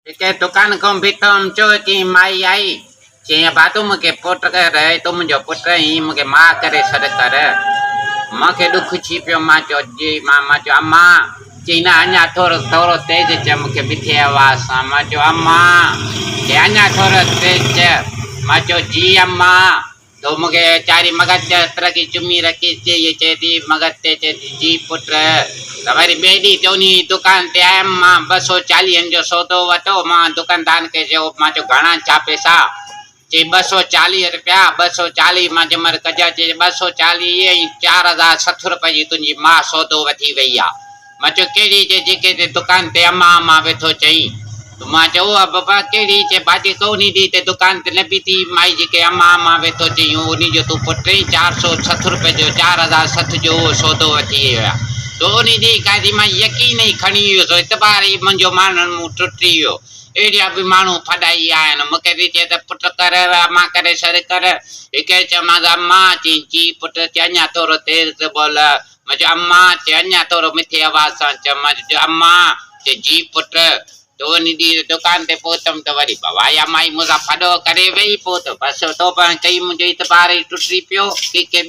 के दुकान को भी तुम चोची माई आई चई बातू मूंखे पुट करे तू मुंहिंजो पुट ही मूंखे मां करे छॾ कर मूंखे ॾुख थी पियो मां चयो जी मां चयो अम्मा चई न अञा थोरो थोरो तेज चए मूंखे मिठे आवाज़ सां मां चयो अम्मा चई अञा थोरो तेज चए मां चयो जी अम्मा तो मूंखे चारी मगज तरक़ी चुमी रखी चई चए थी मगज ते चए थी जी पुट त वरी ॿिए ॾींहुं ते उन दुकान ते आयमि मां 240 जो सौदो वठो मां दुकानदार खे चयो मां चयो घणा छा पैसा चई 240 रुपया 240 मां जमर कजा चई 240 ऐं 4060 रुपए जी तुंहिंजी मां सौदो वठी वई आहे मां चयो कहिड़ी चई जेके ते दुकान ते अम्मा वेठो चई मां चयो बाबा कहिड़ी चई भाॼी कोनी ॾी ते दुकान ते न बीठी माई जेके अम्मा वेठो चई उन जो तूं पुट 460 रुपए जो 4060 जो उहो सौदो वठी विया तो उन ॾींहुं कादी मां यकीन ई खणी वियुसि इतबार ई मुंहिंजो माण्हुनि मूं टुटी वियो अहिड़ा बि माण्हू फॾाई आहिनि मूंखे बि चए त पुट कर अम्मा करे छॾ कर हिकु चयोमांसि अम्मा चई जी पुट चई अञा थोरो तेज़ बोल मां चयो अम्मा चई अञा थोरो मिठे आवाज़ सां चयो मां चयो अम्मा चई जी पुट तो उन ॾींहुं दुकान ते पहुतमि त वरी भवाया माई मूंसां फॾो करे वई पोइ त बसि तो कई मुंहिंजो इतबार ई टुटी पियो के